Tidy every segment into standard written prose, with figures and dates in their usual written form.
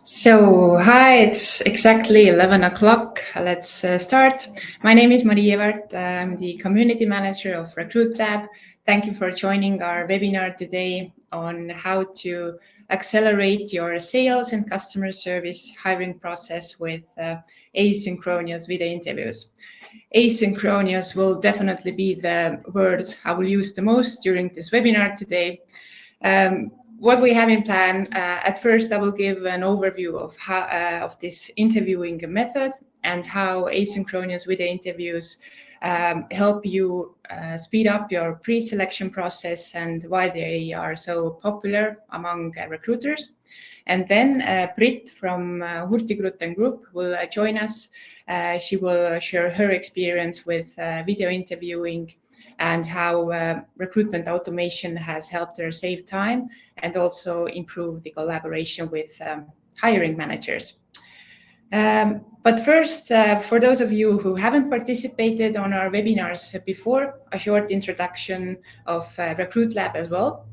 So, hi, it's exactly 11 o'clock. Let's start. My name is Evart. I'm the community manager of RecruitLab. Thank you for joining our webinar today on how to accelerate your sales and customer service hiring process with asynchronous video interviews. Asynchronous will definitely be the word I will use the most during this webinar today. What we have in plan, at first I will give an overview of how of this interviewing method and how asynchronous video interviews help you speed up your pre-selection process and why they are so popular among recruiters. And then Brit from Hurtigruten Group will join us. She will share her experience with video interviewing and how recruitment automation has helped her save time and also improve the collaboration with hiring managers. But first, for those of you who haven't participated on our webinars before, a short introduction of RecruitLab as well.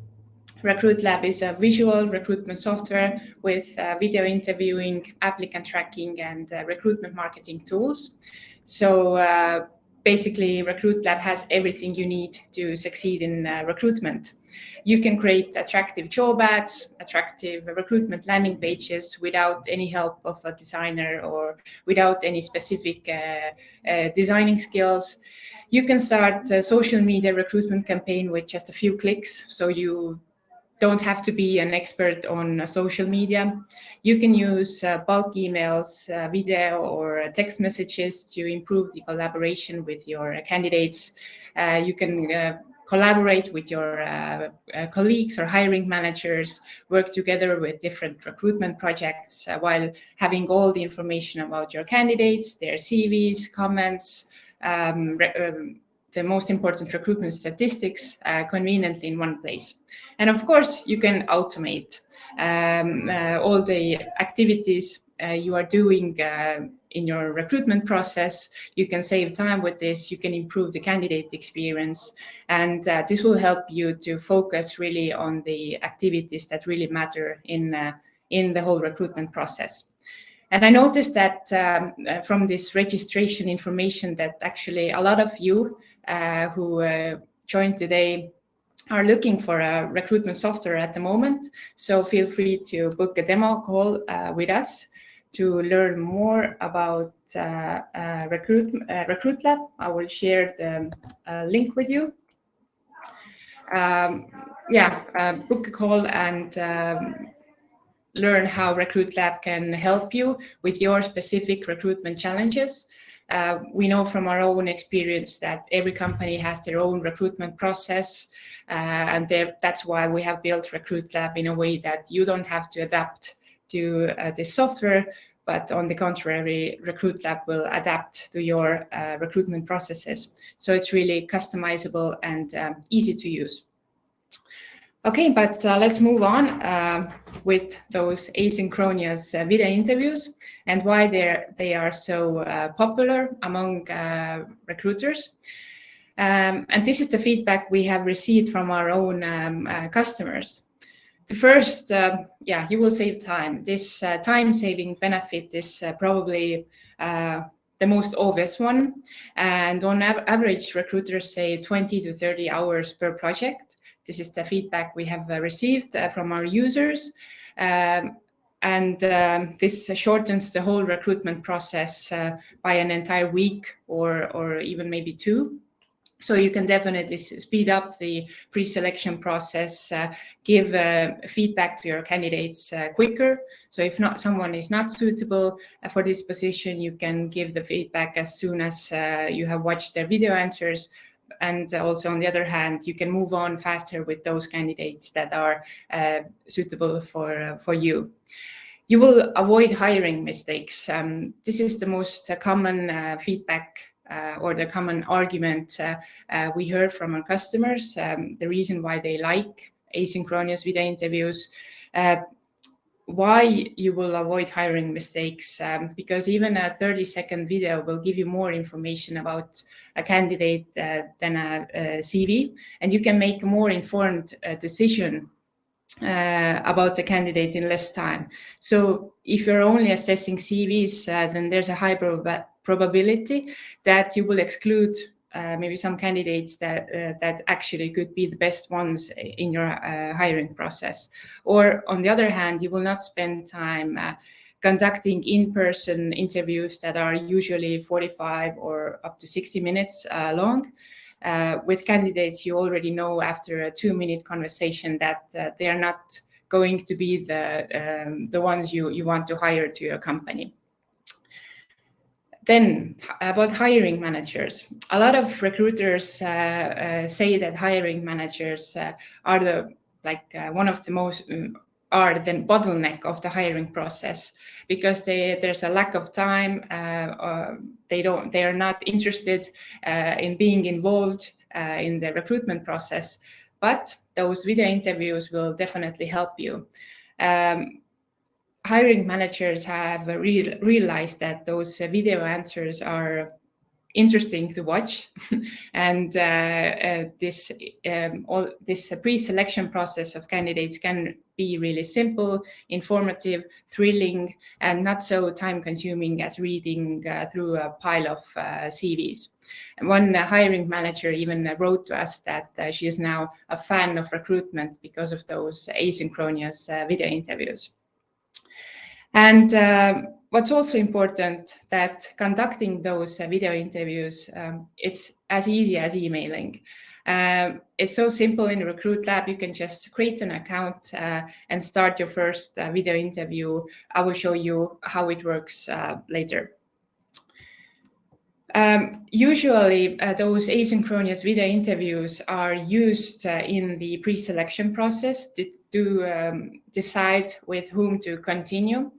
RecruitLab is a visual recruitment software with video interviewing, applicant tracking, and recruitment marketing tools. So basically, RecruitLab has everything you need to succeed in recruitment. You can create attractive job ads, attractive recruitment landing pages without any help of a designer or without any specific designing skills. You can start a social media recruitment campaign with just a few clicks, so you don't have to be an expert on social media. You can use bulk emails, video, or text messages to improve the collaboration with your candidates. You can collaborate with your colleagues or hiring managers, work together with different recruitment projects while having all the information about your candidates, their CVs, comments, the most important recruitment statistics conveniently in one place. And of course, you can automate all the activities you are doing in your recruitment process. You can save time with this, you can improve the candidate experience, and this will help you to focus really on the activities that really matter in the whole recruitment process. And I noticed that from this registration information that actually a lot of you who joined today are looking for a recruitment software at the moment. So feel free to book a demo call with us to learn more about RecruitLab. I will share the link with you. Book a call and learn how RecruitLab can help you with your specific recruitment challenges. We know from our own experience that every company has their own recruitment process, and that's why we have built RecruitLab in a way that you don't have to adapt to this software, but on the contrary, RecruitLab will adapt to your recruitment processes. So it's really customizable and easy to use. Okay, but let's move on with those asynchronous video interviews and why they are so popular among recruiters. And this is the feedback we have received from our own customers. The first, you will save time. This time-saving benefit is probably the most obvious one. And on average, recruiters say 20 to 30 hours per project. This is the feedback we have received from our users. This shortens the whole recruitment process by an entire week or even maybe 2. So you can definitely speed up the pre-selection process, give feedback to your candidates quicker. So if someone is not suitable for this position, you can give the feedback as soon as you have watched their video answers. And also, on the other hand, you can move on faster with those candidates that are suitable for you. You will avoid hiring mistakes. This is the most common feedback or the common argument we heard from our customers, the reason why they like asynchronous video interviews. Why you will avoid hiring mistakes, because even a 30-second video will give you more information about a candidate than a CV, and you can make a more informed decision about the candidate in less time. So if you're only assessing CVs, then there's a high probability that you will exclude maybe some candidates that actually could be the best ones in your hiring process. Or on the other hand, you will not spend time conducting in-person interviews that are usually 45 or up to 60 minutes long. With candidates, you already know after a 2-minute conversation that they are not going to be the ones you want to hire to your company. Then about hiring managers, a lot of recruiters say that hiring managers are one of the most are the bottleneck of the hiring process, because there's a lack of time. They are not interested in being involved in the recruitment process, but those video interviews will definitely help you. Hiring managers have realized that those video answers are interesting to watch, and this pre-selection process of candidates can be really simple, informative, thrilling, and not so time-consuming as reading through a pile of CVs. And one hiring manager even wrote to us that she is now a fan of recruitment because of those asynchronous video interviews. And what's also important, that conducting those video interviews, it's as easy as emailing. It's so simple in RecruitLab. You can just create an account and start your first video interview. I will show you how it works later. Usually, those asynchronous video interviews are used in the pre-selection process to decide with whom to continue.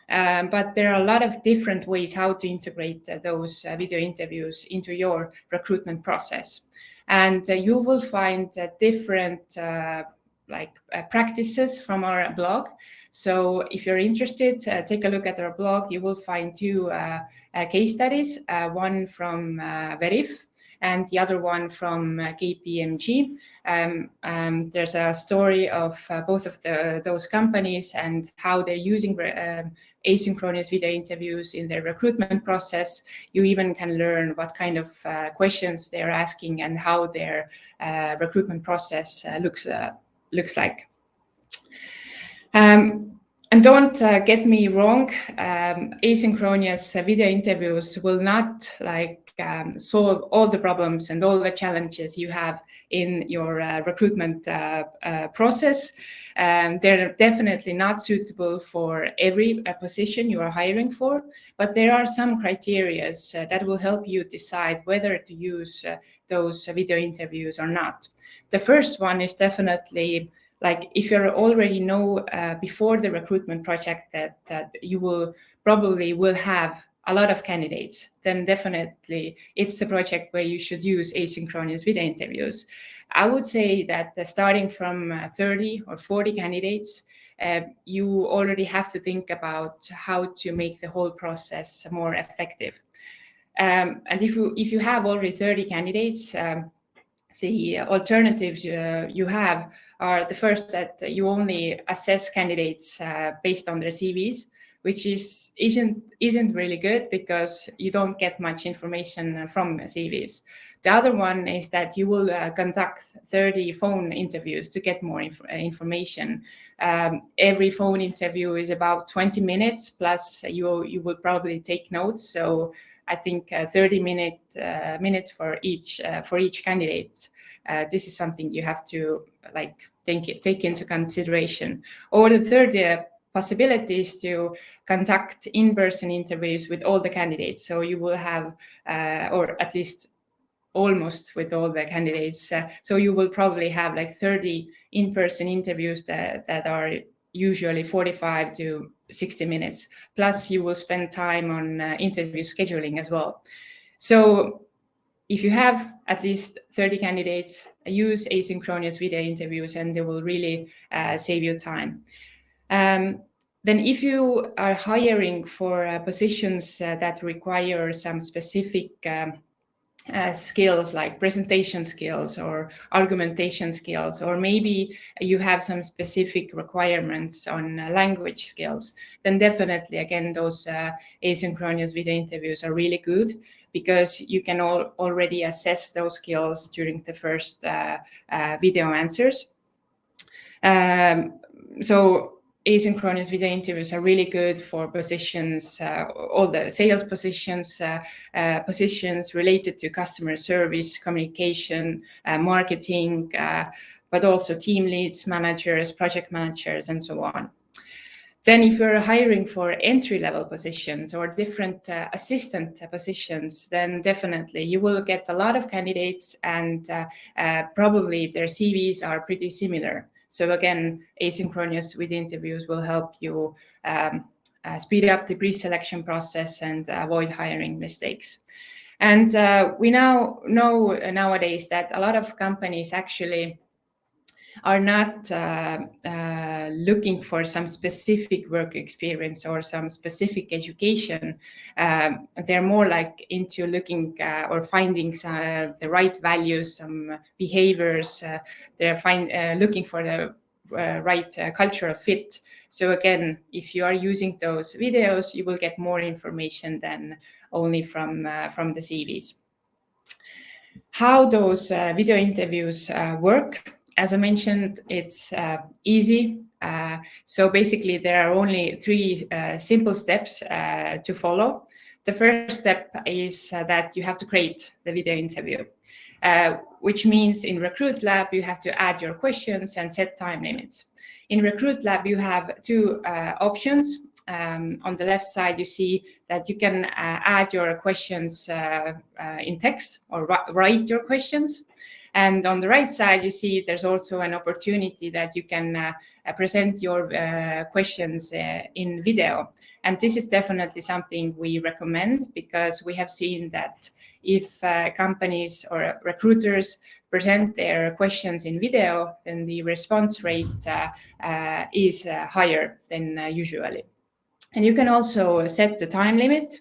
But there are a lot of different ways how to integrate those video interviews into your recruitment process. And you will find different practices from our blog. So if you're interested, take a look at our blog. You will find 2 case studies, one from Verif and the other one from KPMG. There's a story of both of those companies and how they're using asynchronous video interviews in their recruitment process. You even can learn what kind of questions they're asking and how their recruitment process looks like. And don't get me wrong, asynchronous video interviews will not solve all the problems and all the challenges you have in your recruitment process. They're definitely not suitable for every position you are hiring for, but there are some criteria that will help you decide whether to use those video interviews or not. The first one is definitely, if you already know before the recruitment project that you will have a lot of candidates, then definitely it's a project where you should use asynchronous video interviews. I would say that starting from 30 or 40 candidates, you already have to think about how to make the whole process more effective. And if you have already 30 candidates, the alternatives you have are the first, that you only assess candidates based on their CVs, which isn't really good because you don't get much information from CVs. The other one is that you will conduct 30 phone interviews to get more information. Every phone interview is about 20 minutes, plus you will probably take notes. So I think 30 minutes for each candidate. This is something you have to take into consideration. Or the third possibility is to conduct in-person interviews with all the candidates. So you will have, or at least almost with all the candidates. So you will probably have 30 in-person interviews that are usually 45 to 60 minutes. Plus you will spend time on interview scheduling as well. So if you have at least 30 candidates, use asynchronous video interviews and they will really save you time. Then if you are hiring for positions that require some specific skills like presentation skills or argumentation skills, or maybe you have some specific requirements on language skills, then definitely, again, those asynchronous video interviews are really good, because you can already assess those skills during the first video answers. So asynchronous video interviews are really good for positions, all the sales positions, positions related to customer service, communication, marketing, but also team leads, managers, project managers, and so on. Then if you're hiring for entry-level positions or different assistant positions, then definitely you will get a lot of candidates, and probably their CVs are pretty similar. So again, asynchronous video interviews will help you speed up the pre-selection process and avoid hiring mistakes. And we now know nowadays that a lot of companies actually are not looking for some specific work experience or some specific education. They're more like into looking or finding the right values, some behaviors. They're looking for the right cultural fit. So again, if you are using those videos, you will get more information than only from the CVs. How those video interviews work? As I mentioned, it's easy. So basically, there are only 3 simple steps to follow. The first step is that you have to create the video interview, which means in RecruitLab, you have to add your questions and set time limits. In RecruitLab, you have 2 options. On the left side, you see that you can add your questions in text or write your questions. And on the right side, you see there's also an opportunity that you can present your questions in video. And this is definitely something we recommend, because we have seen that if companies or recruiters present their questions in video, then the response rate is higher than usually. And you can also set the time limit.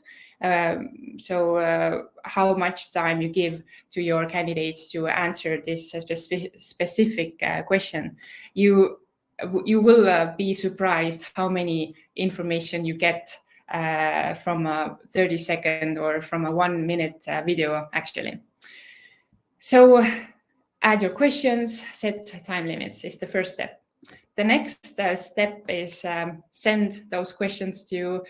So how much time you give to your candidates to answer this specific question. You will be surprised how many information you get from a 30-second or from a 1-minute video, actually. So add your questions, set time limits is the first step. The next step is send those questions to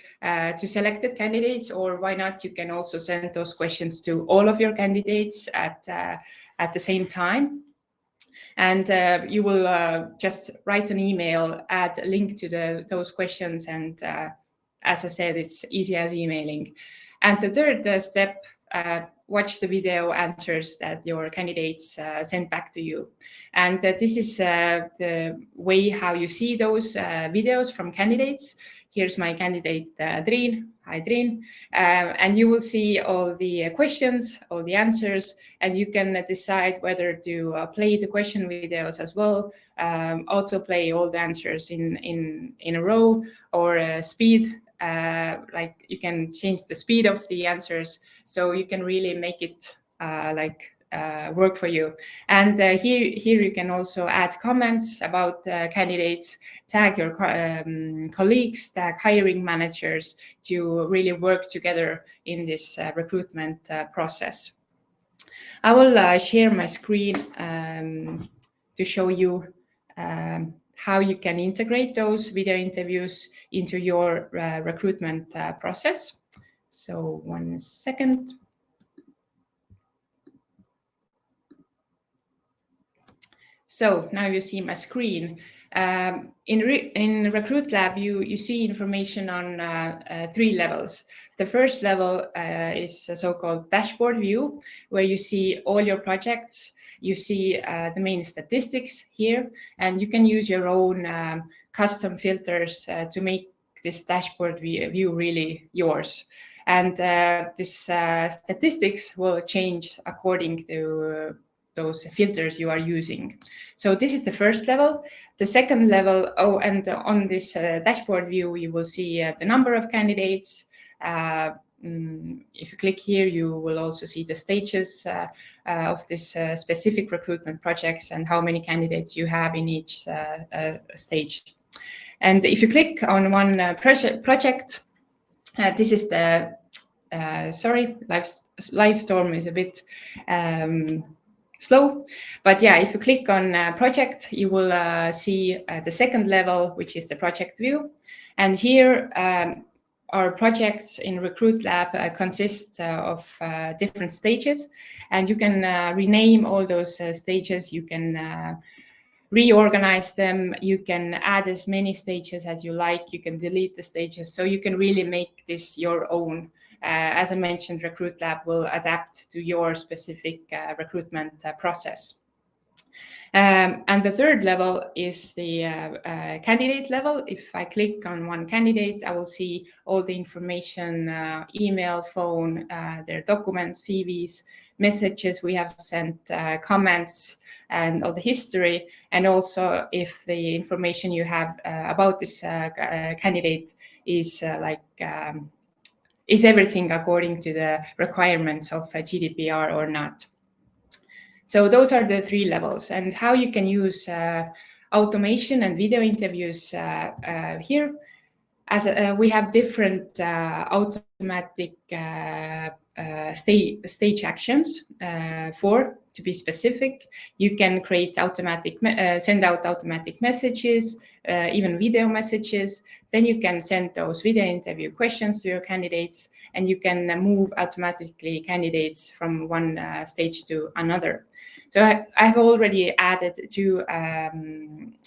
selected candidates, or why not, you can also send those questions to all of your candidates at the same time. And you will just write an email, add a link to those questions, and as I said, it's easy as emailing. And the third step, watch the video answers that your candidates send back to you. And this is the way how you see those videos from candidates. Here's my candidate, Drin. Hi, Drin. And you will see all the questions, all the answers, and you can decide whether to play the question videos as well, autoplay all the answers in a row, or speed. Like you can change the speed of the answers, so you can really make it work for you. And here you can also add comments about candidates, tag your colleagues, tag hiring managers to really work together in this recruitment process. I will share my screen to show you how you can integrate those video interviews into your recruitment process. So 1 second. So now you see my screen. In RecruitLab, you see information on 3 levels. The first level is a so-called dashboard view, where you see all your projects. You see the main statistics here, and you can use your own custom filters to make this dashboard view really yours. And this statistics will change according to those filters you are using. So this is the first level. The second level, and on this dashboard view, you will see the number of candidates, if you click here, you will also see the stages of this specific recruitment projects and how many candidates you have in each stage. And if you click on one project, this is the, sorry, live storm is a bit slow, but yeah, if you click on project, you will see the second level, which is the project view. And here, our projects in RecruitLab consist of different stages, and you can rename all those stages. You can reorganize them. You can add as many stages as you like. You can delete the stages, so you can really make this your own. As I mentioned, RecruitLab will adapt to your specific recruitment process. And the third level is the candidate level. If I click on one candidate, I will see all the information, email, phone, their documents, CVs, messages we have sent, comments, and all the history, and also if the information you have about this candidate is is everything according to the requirements of GDPR or not. So those are the three levels, and how you can use automation and video interviews here. As we have different automatic stage actions. To be specific, you can create automatic, send out automatic messages, even video messages. Then you can send those video interview questions to your candidates, and you can move automatically candidates from one stage to another. So I've already added two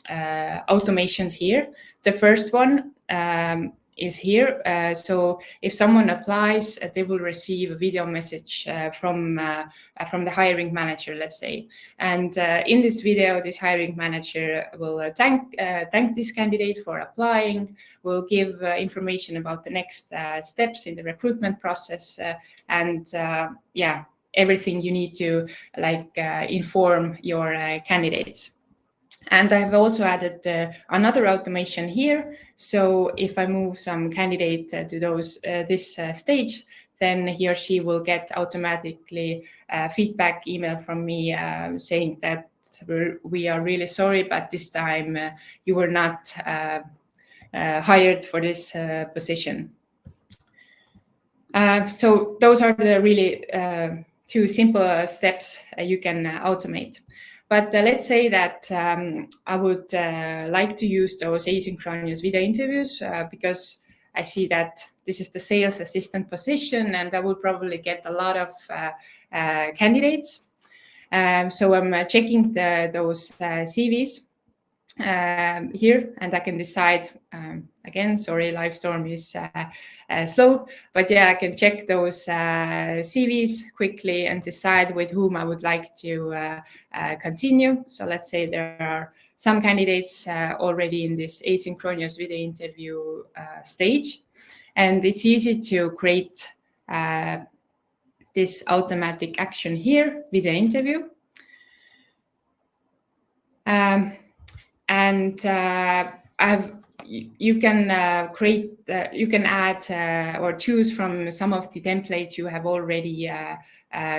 automations here. The first one is here. So if someone applies, they will receive a video message from the hiring manager, let's say. And in this video, this hiring manager will thank this candidate for applying, will give information about the next steps in the recruitment process, and yeah, everything you need to inform your candidates. And I've also added another automation here. So if I move some candidate to this stage, then he or she will get automatically feedback email from me saying that we are really sorry, but this time you were not hired for this position. So those are the really two simple steps you can automate. But let's say that I would like to use those asynchronous video interviews because I see that this is the sales assistant position, and I will probably get a lot of candidates. So I'm checking those CVs here, and I can decide, again, sorry, live storm is slow, but yeah, I can check those CVs quickly and decide with whom I would like to continue. So let's say there are some candidates already in this asynchronous video interview stage, and it's easy to create this automatic action here, video interview. And you can create, you can add or choose from some of the templates you have already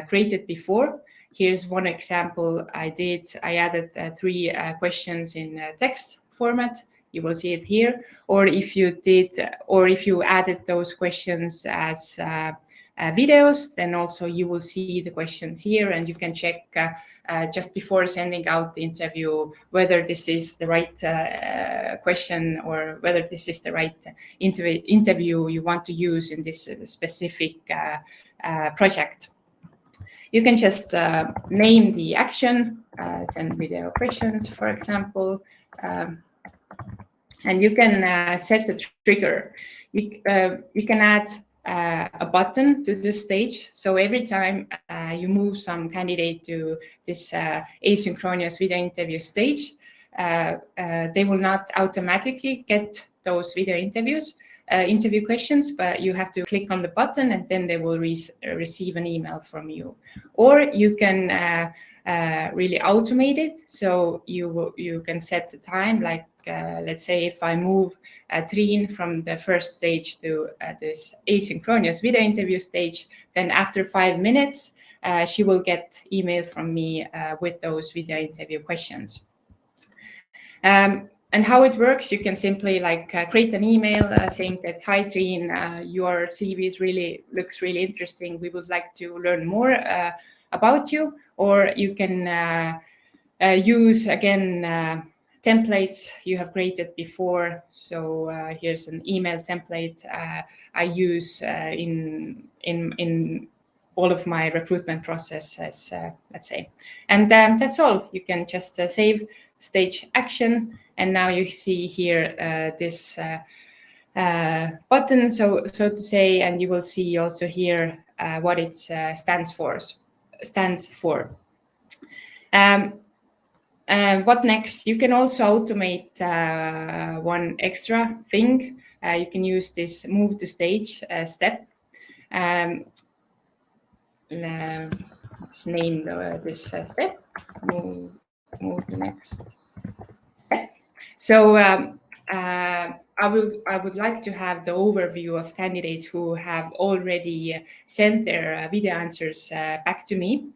created before. Here's one example I did. I added 3 questions in text format. You will see it here. Or if you did, or if you added those questions as videos, then also you will see the questions here, and you can check just before sending out the interview whether this is the right question or whether this is the right interview you want to use in this specific project. You can just name the action, 10 video questions, for example, and you can set the trigger. You can add a button to this stage. So every time you move some candidate to this asynchronous video interview stage, they will not automatically get those video interview questions, but you have to click on the button and then they will receive an email from you. Or you can really automate it. So you can set the time, like let's say if I move Trine from the first stage to this asynchronous video interview stage, then after 5 minutes, she will get email from me with those video interview questions. And how it works, you can simply create an email saying that, hi, Trine, your CV looks really interesting. We would like to learn more about you. Or you can use, again, templates you have created before. So here's an email template I use in all of my recruitment processes, let's say. And that's all. You can just save stage action. And now you see here this button, so to say, and you will see also here what it stands for. What next? You can also automate one extra thing. You can use this move to stage step. Let's name this step. Move the next step. So I would like to have the overview of candidates who have already sent their video answers back to me.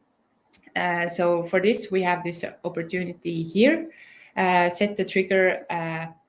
So for this, we have this opportunity here. Set the trigger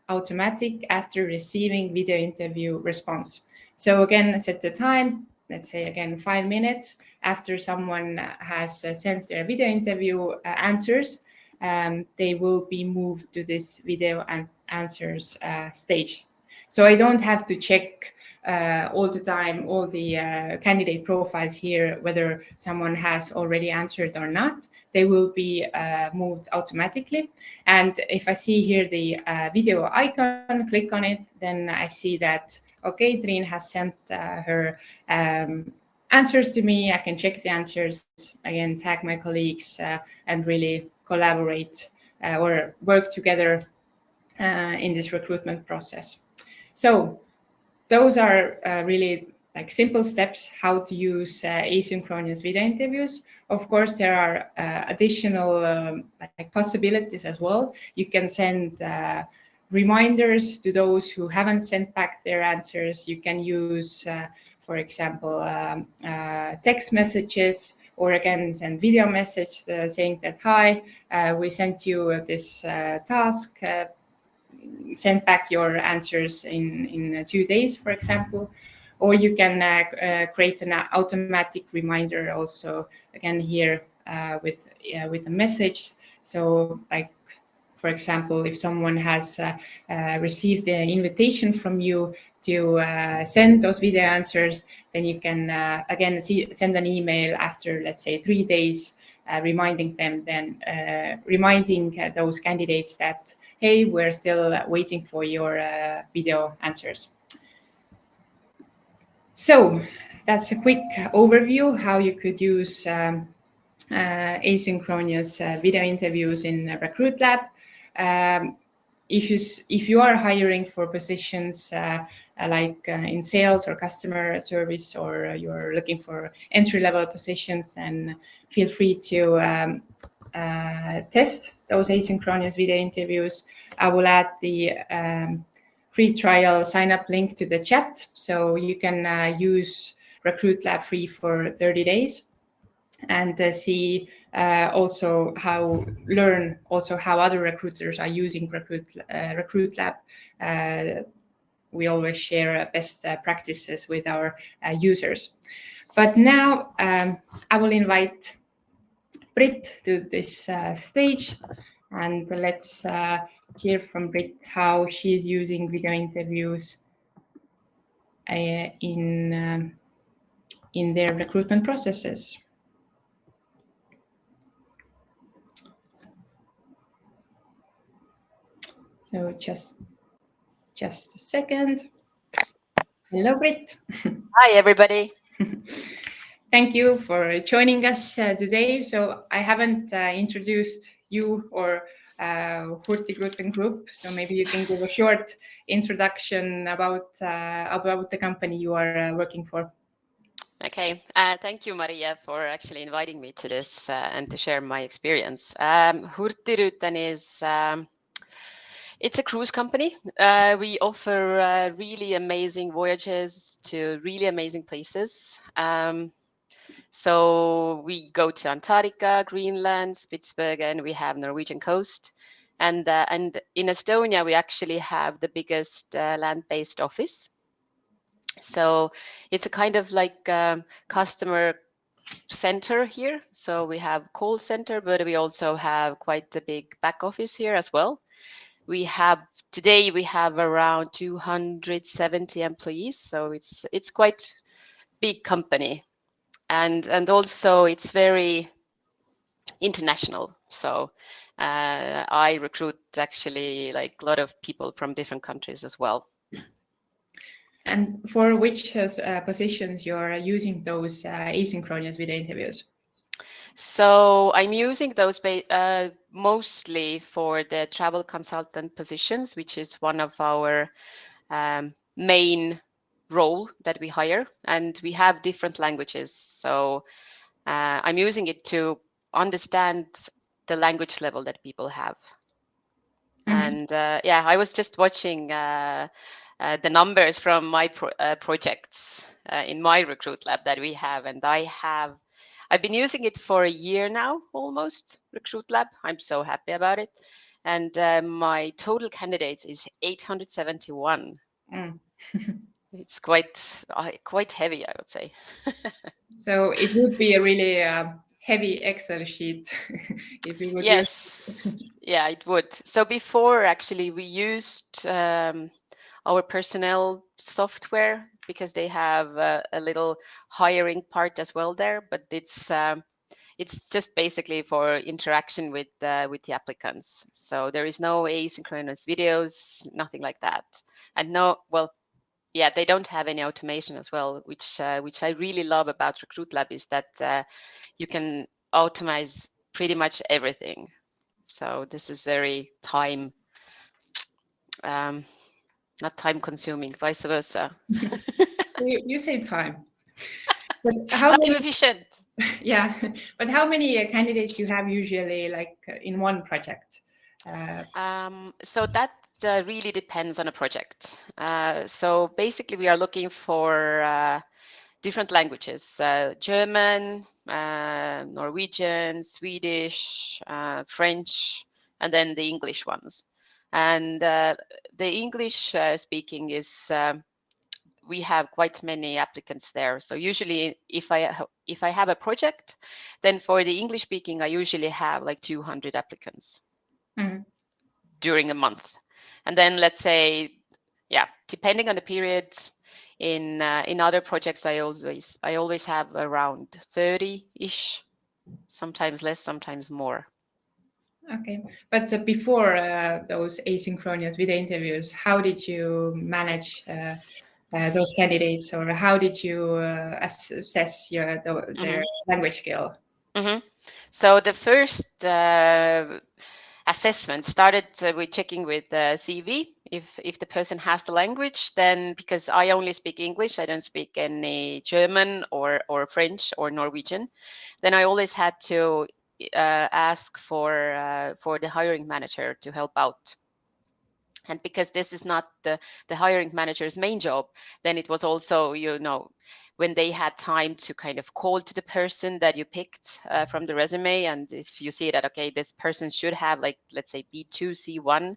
automatic after receiving video interview response. So again, set the time. Let's say again 5 minutes after someone has sent their video interview answers. They will be moved to this video and answers stage. So I don't have to check all the time all the candidate profiles here, whether someone has already answered or not. They will be moved automatically. And if I see here the video icon, click on it, then I see that, okay, Trine has sent her answers to me. I can check the answers, again, tag my colleagues and really collaborate or work together in this recruitment process. So those are really simple steps how to use asynchronous video interviews. Of course, there are additional possibilities as well. You can send reminders to those who haven't sent back their answers. You can use, for example, text messages, or again, send video message saying that, hi, we sent you this task. Send back your answers in 2 days, for example. Or you can create an automatic reminder also, again, here with a message. So for example, if someone has received the invitation from you to send those video answers, then you can, again, send an email after, let's say, 3 days, reminding them, reminding those candidates that, hey, we're still waiting for your video answers. So that's a quick overview how you could use asynchronous video interviews in RecruitLab. If you are hiring for positions in sales or customer service, or you're looking for entry-level positions, then feel free to test those asynchronous video interviews. I will add the free trial sign-up link to the chat, so you can use RecruitLab free for 30 days. And see also learn how other recruiters are using RecruitLab. We always share best practices with our users. But now I will invite Brit to this stage, and let's hear from Brit how she's using video interviews in their recruitment processes. So just a second. Hello, Brit. Hi, everybody. Thank you for joining us today. So I haven't introduced you or Hurtigruten Group. So maybe you can give a short introduction about the company you are working for. Okay, thank you, Maria, for actually inviting me to this and to share my experience. Hurtigruten It's a cruise company. We offer really amazing voyages to really amazing places. So we go to Antarctica, Greenland, Spitsbergen. We have Norwegian coast, and in Estonia we actually have the biggest land-based office. So it's a kind of like customer center here. So we have call center, but we also have quite a big back office here as well. We have today we have around 270 employees, so it's quite big company, and also it's very international. So I recruit actually like a lot of people from different countries as well. And for which positions you're using those asynchronous video interviews? So I'm using those mostly for the travel consultant positions, which is one of our main role that we hire, and we have different languages. So I'm using it to understand the language level that people have. And yeah, I was just watching the numbers from my projects in my RecruitLab that we have, and I've been using it for a year now, almost, RecruitLab. I'm so happy about it. And my total candidates is 871. It's quite heavy, I would say. So it would be a really heavy Excel sheet if we would use. Yes, yeah, it would. So before, actually, we used our personnel software because they have a little hiring part as well there, but it's just basically for interaction with the applicants. So there is no asynchronous videos, nothing like that, and no, well, yeah, they don't have any automation as well, which I really love about RecruitLab is that you can automate pretty much everything. So this is very not time consuming, vice versa. You save time. But how Time many? efficient. Yeah, but how many candidates you have usually, like in one project? So that really depends on a project. So basically, we are looking for different languages: German, Norwegian, Swedish, French, and then the English ones. And the English speaking is we have quite many applicants there. So usually, if I have a project, then for the English speaking, I usually have like 200 applicants during a month. And then let's say, yeah, depending on the period, in other projects, I always have around 30-ish, sometimes less, sometimes more. Okay, but before those asynchronous video interviews, how did you manage those candidates, or how did you assess their language skill? So the first assessment started with checking with CV if the person has the language. Then, because I only speak English, I don't speak any German or French or Norwegian, then I always had to ask for the hiring manager to help out. And because this is not the hiring manager's main job, then it was also, when they had time to kind of call to the person that you picked from the resume, and if you see that, okay, this person should have, like, let's say B2, C1,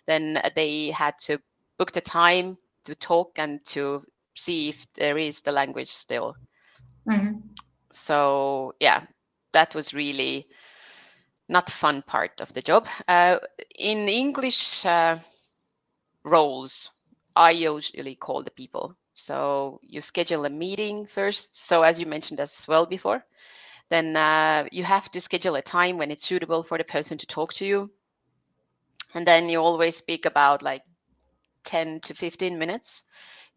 then they had to book the time to talk and to see if there is the language still. So yeah, that was really not the fun part of the job. In English roles, I usually call the people. So you schedule a meeting first. So as you mentioned as well before, then you have to schedule a time when it's suitable for the person to talk to you. And then you always speak about like 10 to 15 minutes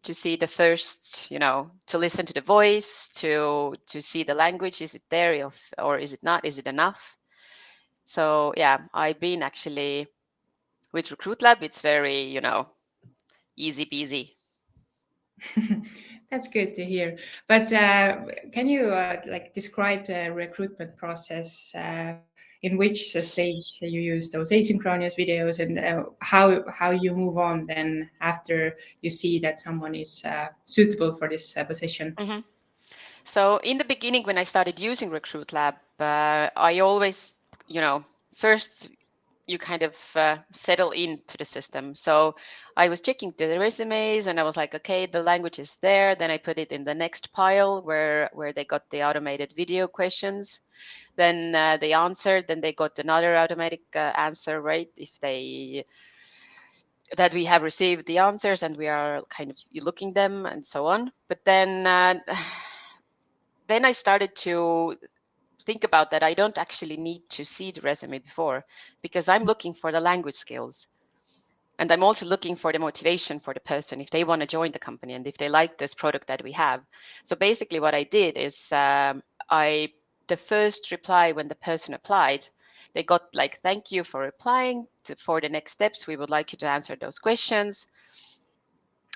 to see the first, to listen to the voice, to see the language. Is it there or is it not? Is it enough? So yeah, I've been actually with RecruitLab. It's very, easy peasy. That's good to hear. But can you describe the recruitment process? in which stage you use those asynchronous videos, and how you move on then after you see that someone is suitable for this position. Mm-hmm. So in the beginning, when I started using RecruitLab, I always, first you kind of settle into the system. So I was checking the resumes and I was like, okay, the language is there. Then I put it in the next pile where they got the automated video questions. Then they answered, then they got another automatic answer, right? If that we have received the answers and we are kind of looking them and so on. But then I started to think about that I don't actually need to see the resume before, because I'm looking for the language skills. And I'm also looking for the motivation for the person, if they want to join the company and if they like this product that we have. So basically what I did is the first reply when the person applied, they got like, thank you for applying. For the next steps, we would like you to answer those questions.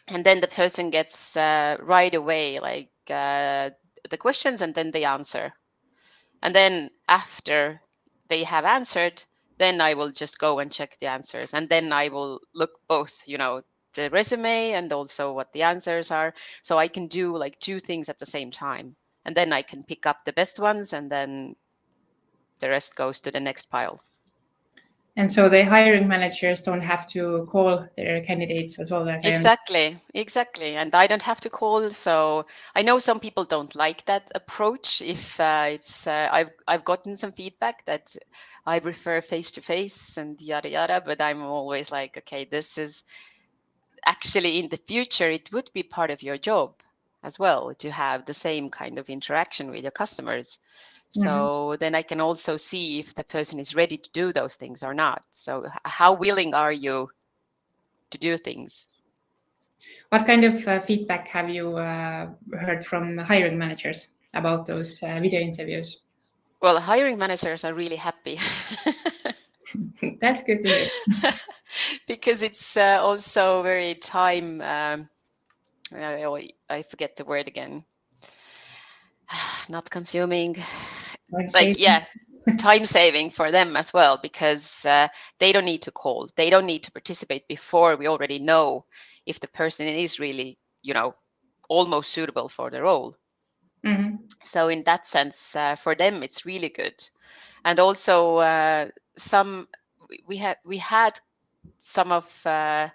And then the person gets right away like the questions, and then they answer. And then after they have answered, then I will just go and check the answers. And then I will look both, the resume and also what the answers are. So I can do like two things at the same time. And then I can pick up the best ones, and then the rest goes to the next pile. And so the hiring managers don't have to call their candidates as well as Exactly. And I don't have to call. So I know some people don't like that approach. If it's, I've gotten some feedback that I prefer face to face and yada yada. But I'm always like, okay, this is actually in the future, it would be part of your job as well to have the same kind of interaction with your customers. So then I can also see if the person is ready to do those things or not. So how willing are you to do things? What kind of feedback have you heard from hiring managers about those video interviews? Well, hiring managers are really happy. That's good to hear. Because it's also very time, I forget the word again, not consuming, time saving for them as well, because they don't need to call, they don't need to participate before we already know if the person is really, almost suitable for the role. Mm-hmm. So in that sense, for them, it's really good. And also we had some of the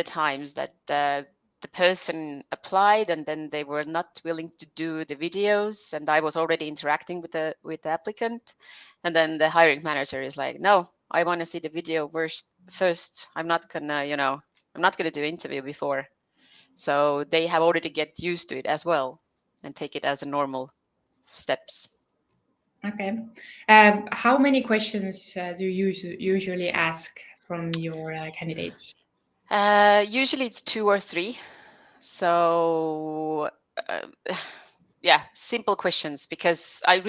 times that the person applied and then they were not willing to do the videos, and I was already interacting with the applicant, and then the hiring manager is like, no, I want to see the video first. I'm not gonna do interview before. So they have already get used to it as well and take it as a normal steps. Okay. How many questions do you usually ask from your candidates? Usually it's 2 or 3. So yeah, simple questions, because I'm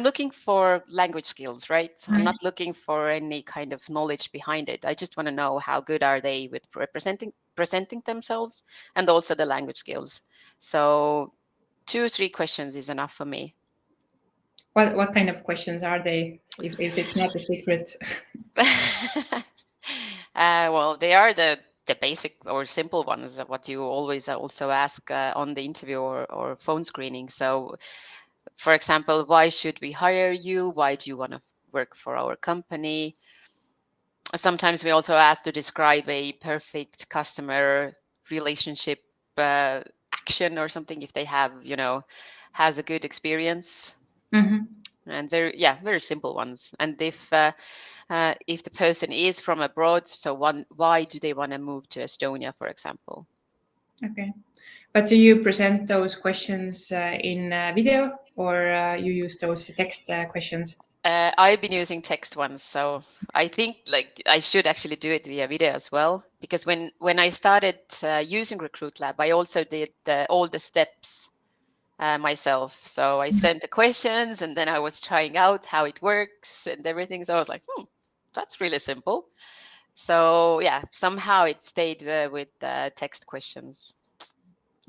looking for language skills, right? I'm not looking for any kind of knowledge behind it. I just want to know how good are they with presenting themselves, and also the language skills. So 2 or 3 questions is enough for me. What kind of questions are they, if it's not a secret? Well, they are the basic or simple ones, what you always also ask on the interview or phone screening. So, for example, why should we hire you? Why do you want to work for our company? Sometimes we also ask to describe a perfect customer relationship action or something, if they have, has a good experience. And very simple ones. And if the person is from abroad, so why do they want to move to Estonia, for example? Okay. But do you present those questions in video, or you use those text questions? I've been using text ones, so I think like I should actually do it via video as well, because when I started using RecruitLab, I also did all the steps myself. So I sent the questions, and then I was trying out how it works and everything. So I was like, that's really simple. So yeah, somehow it stayed with text questions.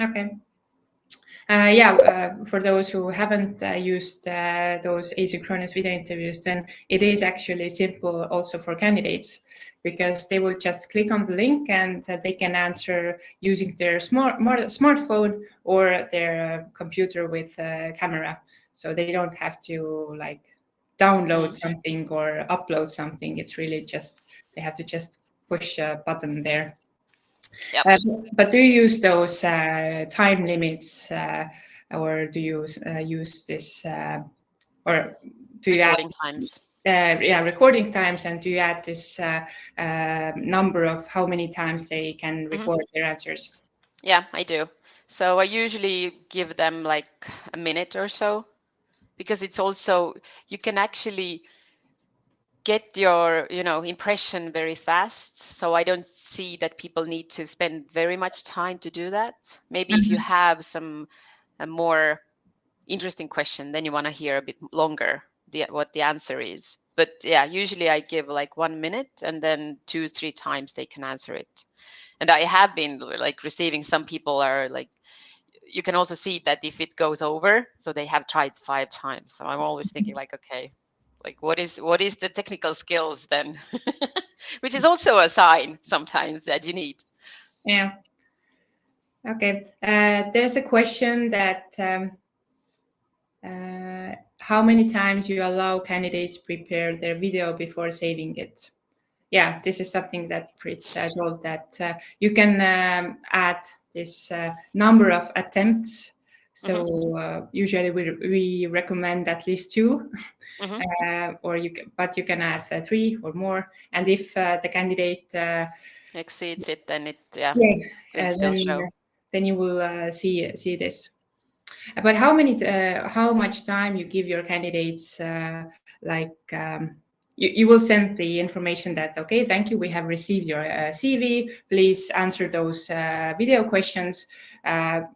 Okay. For those who haven't used those asynchronous video interviews, then it is actually simple also for candidates, because they will just click on the link and they can answer using their smartphone or their computer with a camera. So they don't have to like download something or upload something. It's really just, they have to just push a button there. Yep. But do you use those time limits, or do you use this, or do you recording times? Recording times, and do you add this number of how many times they can record their answers? Yeah, I do. So I usually give them like a minute or so, because it's also, you can actually get your impression very fast. So I don't see that people need to spend very much time to do that. Maybe if you have a more interesting question, then you want to hear a bit longer what the answer is. But yeah, usually I give like 1 minute, and then 2-3 times they can answer it. And I have been like receiving, some people are like, you can also see that if it goes over, so they have tried 5 times. So I'm always thinking like, okay, like what is the technical skills then? Which is also a sign sometimes that you need. Yeah. Okay. There's a question that how many times you allow candidates prepare their video before saving it? Yeah, this is something that Brit told, that you can add this number of attempts. So usually we recommend at least 2, or but you can add 3 or more. And if the candidate exceeds it, then it will still show. then you will see this. But how much time you give your candidates? You will send the information that, okay, thank you, we have received your CV. Please answer those video questions.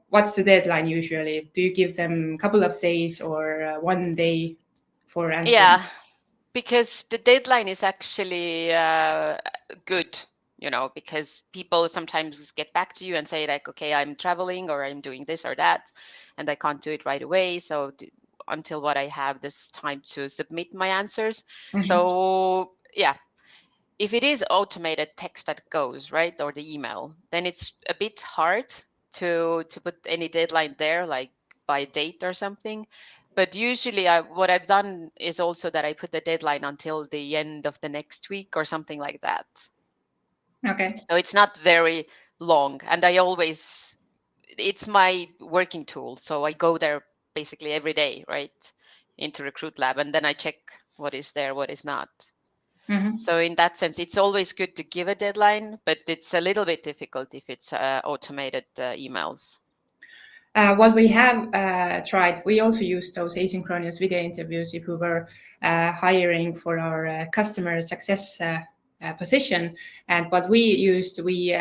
What's the deadline usually? Do you give them a couple of days or 1 day for answering? Yeah, because the deadline is actually good, because people sometimes get back to you and say like, okay, I'm traveling or I'm doing this or that, and I can't do it right away. So until what I have this time to submit my answers. So yeah, if it is automated text that goes, right, or the email, then it's a bit hard to put any deadline there, like by date or something. But usually what I've done is also that I put the deadline until the end of the next week or something like that. Okay. So it's not very long. And it's my working tool. So I go there basically every day, right, into RecruitLab, and then I check what is there, what is not. So in that sense, it's always good to give a deadline, but it's a little bit difficult if it's automated emails. What we have tried, we also use those asynchronous video interviews if we were hiring for our customer success position. And what we used, we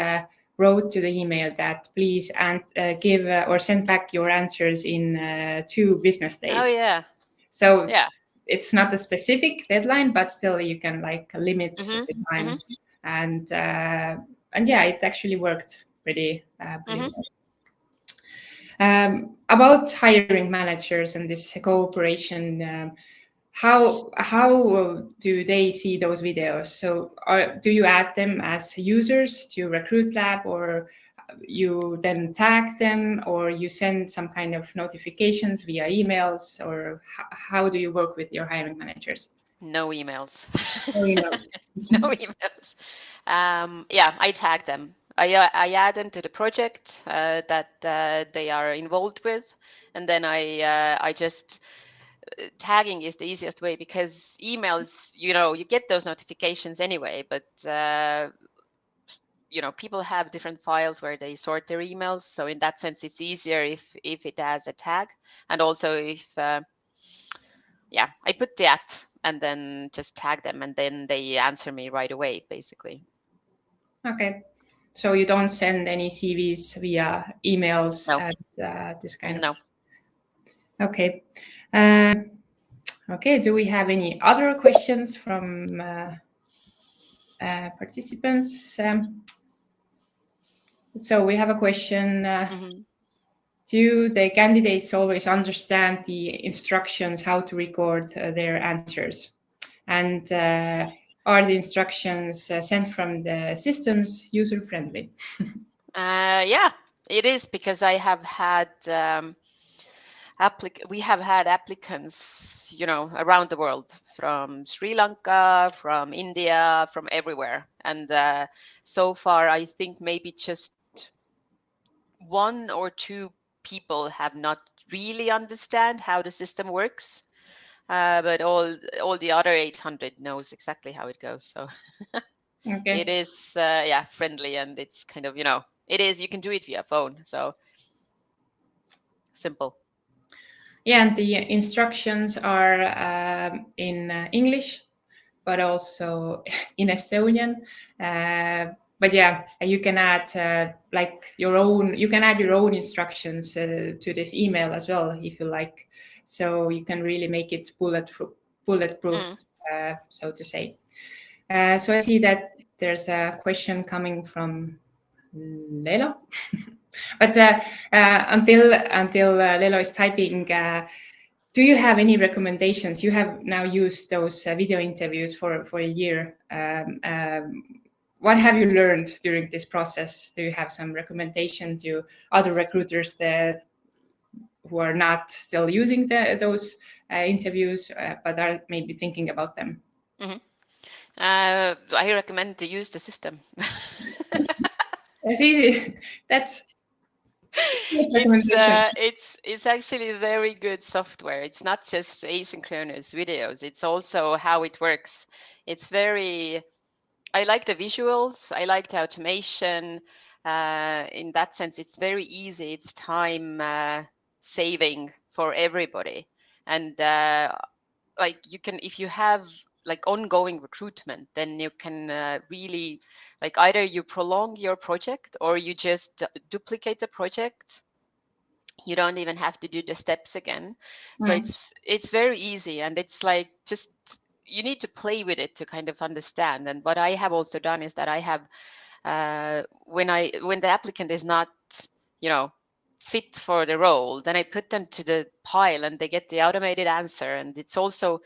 wrote to the email that please give or send back your answers in 2 business days. Oh yeah. So yeah, it's not a specific deadline, but still you can like limit the time. And yeah, it actually worked pretty well. About hiring managers and this cooperation, how do they see those videos? So do you add them as users to RecruitLab, or you then tag them, or you send some kind of notifications via emails, or how do you work with your hiring managers? No emails. No emails. No emails. Yeah, I tag them. I add them to the project that they are involved with, and then I just tagging is the easiest way, because emails, you get those notifications anyway, but people have different files where they sort their emails. So in that sense, it's easier if it has a tag, and also if I put the at and then just tag them, and then they answer me right away, basically. Okay. So you don't send any CVs via emails? No. And this kind of. No. Okay. Okay. Do we have any other questions from participants? So we have a question. do the candidates always understand the instructions how to record their answers? And are the instructions sent from the systems user-friendly? Yeah, it is, because I have had we have had applicants, around the world, from Sri Lanka, from India, from everywhere. And so far, I think maybe just one or two people have not really understand how the system works. But all the other 800 knows exactly how it goes. So Okay. it is, friendly, and it's kind of, it is, you can do it via phone. So simple. Yeah, and the instructions are in English, but also in Estonian. But yeah, you can add you can add your own instructions to this email as well if you like. So you can really make it bulletproof, so to say. So I see that there's a question coming from Lelo. But until Lelo is typing, do you have any recommendations? You have now used those video interviews for a year. What have you learned during this process? Do you have some recommendation to other recruiters who are not still using those interviews, but are maybe thinking about them? Mm-hmm. I recommend to use the system. That's easy. That's recommendation. It's actually very good software. It's not just asynchronous videos. It's also how it works. It's very. I like the visuals. I like the automation. In that sense, it's very easy. It's time saving for everybody, and like you can, if you have like ongoing recruitment, then you can really, like, either you prolong your project or you just duplicate the project. You don't even have to do the steps again. So it's very easy, and it's like, just you need to play with it to kind of understand. And what I have also done is that I have when the applicant is not, fit for the role, then I put them to the pile and they get the automated answer. And it's also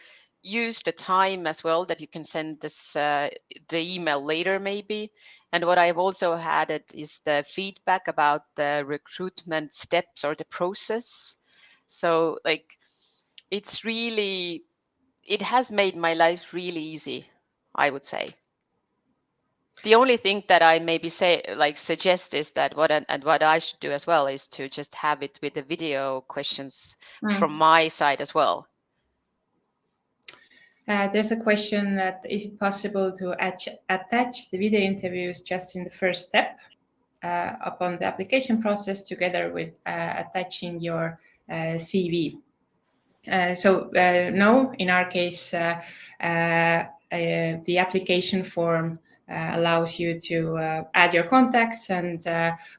use the time as well that you can send this the email later maybe. And what I've also added is the feedback about the recruitment steps or the process. So like, it's really, it has made my life really easy, I would say. The only thing that I maybe suggest is that what I should do as well is to just have it with the video questions from my side as well. There's a question that is it possible to attach the video interviews just in the first step upon the application process together with attaching your CV? No, in our case, the application form allows you to add your contacts and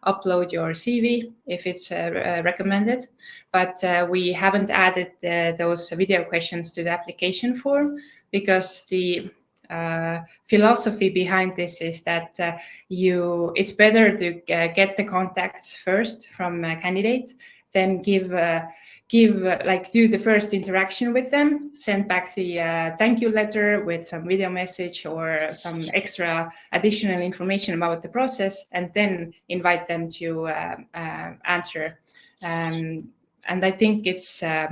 upload your CV if it's recommended. But we haven't added those video questions to the application form because the philosophy behind this is that it's better to get the contacts first from a candidate, then do the first interaction with them, send back the thank you letter with some video message or some extra additional information about the process, and then invite them to answer. And I think it's a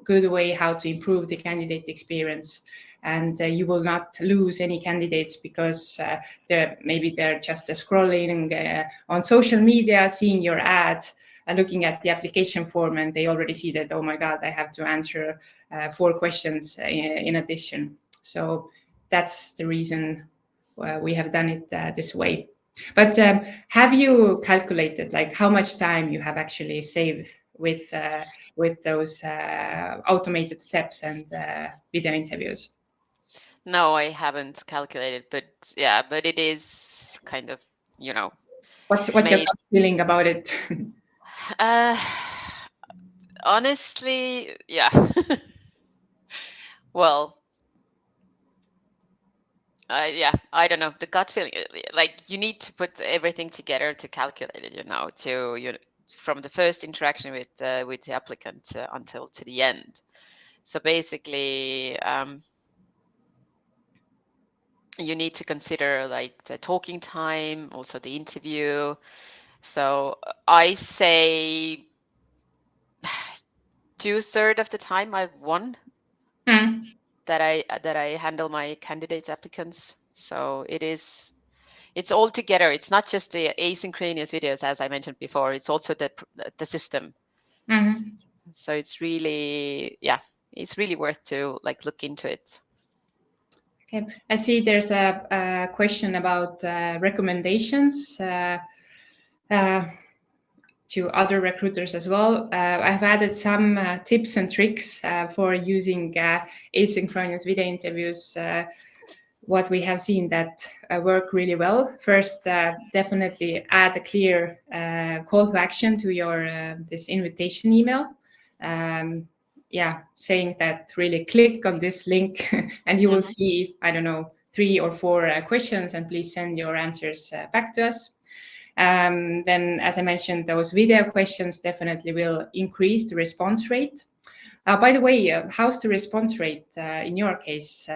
good way how to improve the candidate experience. And you will not lose any candidates because they're just scrolling on social media, seeing your ad, looking at the application form, and they already see that, oh my God, I have to answer 4 questions in addition. So that's the reason we have done it this way. But have you calculated like how much time you have actually saved with those automated steps and video interviews? No, I haven't calculated, but it is kind of, What's your made. gut feeling about it? Honestly, yeah. Well, I don't know. The gut feeling, like, you need to put everything together to calculate it, from the first interaction with the applicant until to the end. So basically, you need to consider like the talking time, also the interview. So I say 2/3 of the time I've won that I handle my candidates applicants. So it's all together. It's not just the asynchronous videos, as I mentioned before. It's also the system. So it's really, it's really worth to like look into it. Okay, I see there's a question about recommendations to other recruiters as well. I've added some tips and tricks for using asynchronous video interviews. What we have seen that work really well. First, definitely add a clear call to action to your this invitation email. Saying that really click on this link and you will see, I don't know, 3 or 4 questions, and please send your answers back to us. Then, as I mentioned, those video questions definitely will increase the response rate. By the way, how's the response rate in your case?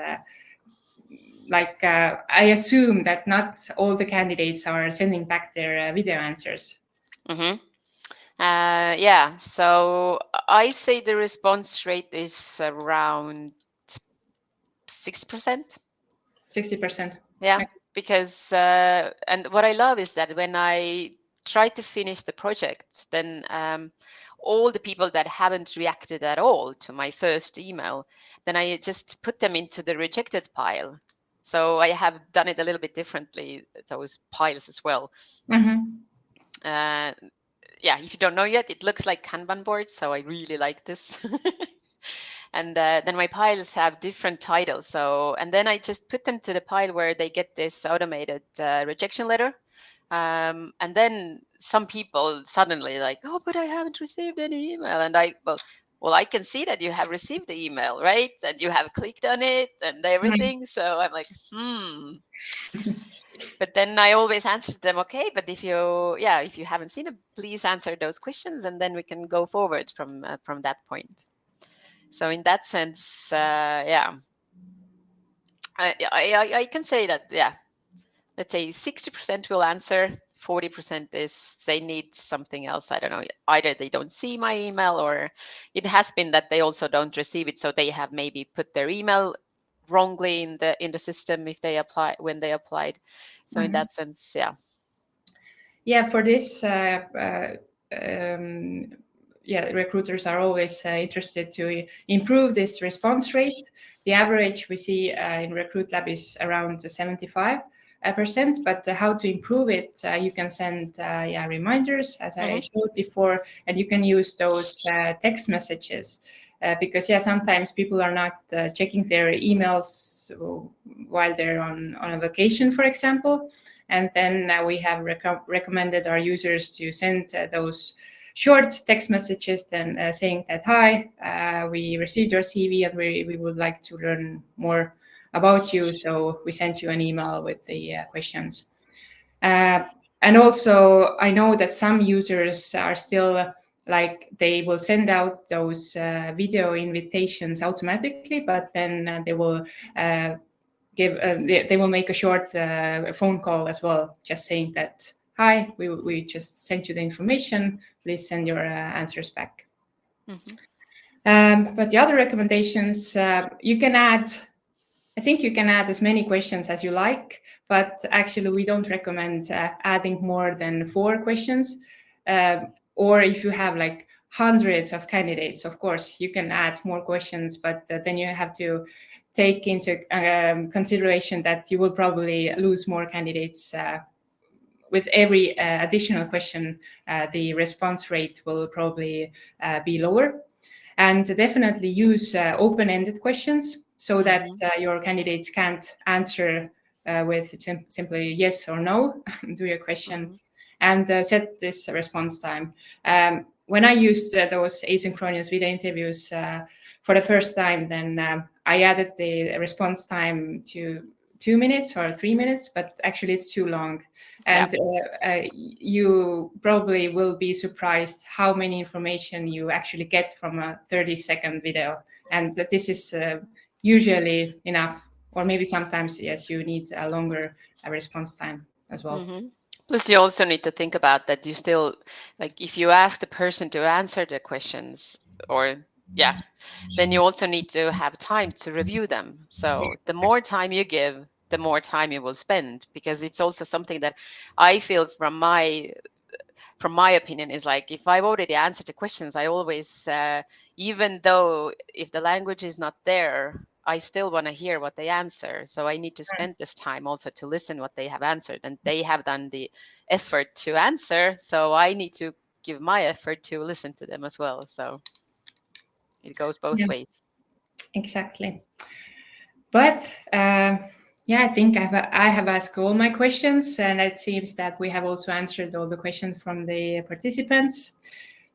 I assume that not all the candidates are sending back their video answers. So I say the response rate is around 60%. 60%. Yeah, because and what I love is that when I try to finish the project, then all the people that haven't reacted at all to my first email, then I just put them into the rejected pile. So I have done it a little bit differently, those piles as well. If you don't know yet, it looks like Kanban boards, so I really like this. And then my piles have different titles. So, and then I just put them to the pile where they get this automated rejection letter. And then some people suddenly like, oh, but I haven't received any email. And well, I can see that you have received the email, right? And you have clicked on it and everything. So I'm like, But then I always answer them, okay, but if you haven't seen it, please answer those questions, and then we can go forward from that point. So in that sense, I can say that, let's say 60% will answer, 40% is they need something else. I don't know, either they don't see my email, or it has been that they also don't receive it, so they have maybe put their email wrongly in the system when they applied. So in that sense, for this recruiters are always interested to improve this response rate. The average we see in RecruitLab is around 75%, but how to improve it, you can send reminders, as I showed before, and you can use those text messages. Because sometimes people are not checking their emails while they're on a vacation, for example. And then we have recommended our users to send those short text messages then saying that, hi, we received your CV and we would like to learn more about you. So we sent you an email with the questions. And also, I know that some users are still like they will send out those video invitations automatically, but then they will they will make a short phone call as well, just saying that, hi, we just sent you the information, please send your answers back. But the other recommendations, you can add as many questions as you like, but actually we don't recommend adding more than 4 questions. Or if you have like hundreds of candidates, of course, you can add more questions, but then you have to take into consideration that you will probably lose more candidates. With every additional question, the response rate will probably be lower. And definitely use open-ended questions so that your candidates can't answer with simply yes or no to your question, and set this response time. When I used those asynchronous video interviews for the first time, then I added the response time to 2 minutes or 3 minutes, but actually it's too long. And you probably will be surprised how many information you actually get from a 30-second video. And this is usually enough, or maybe sometimes, yes, you need a longer response time as well. Mm-hmm. Plus, you also need to think about that you still, like, if you ask the person to answer the questions, or then you also need to have time to review them. So the more time you give, the more time you will spend, because it's also something that I feel from my opinion is like, if I've already answered the questions, I always, even though if the language is not there, I still want to hear what they answer. So I need to spend this time also to listen what they have answered, and they have done the effort to answer. So I need to give my effort to listen to them as well. So it goes both ways. Exactly. But I think I have asked all my questions, and it seems that we have also answered all the questions from the participants.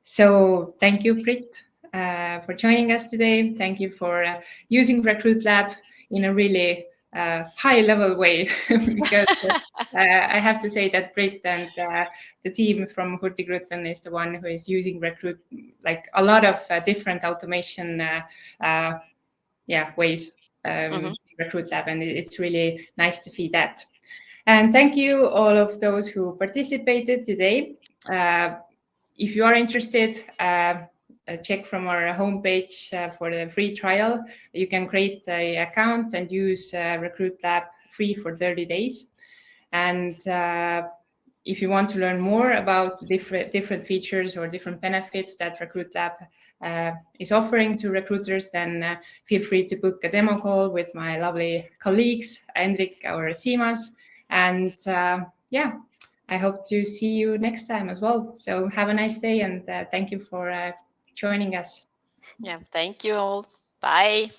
So thank you, Brit, for joining us today. Thank you for using RecruitLab in a really high-level way, because I have to say that Brit and the team from Hurtigruten is the one who is using Recruit, like a lot of different automation ways. RecruitLab, and it's really nice to see that. And thank you all of those who participated today. If you are interested, check from our homepage for the free trial. You can create an account and use RecruitLab free for 30 days. And if you want to learn more about different features or different benefits that RecruitLab is offering to recruiters, then feel free to book a demo call with my lovely colleagues, Hendrik or Simas. And I hope to see you next time as well. So have a nice day, and thank you for joining us. Yeah, thank you all. Bye.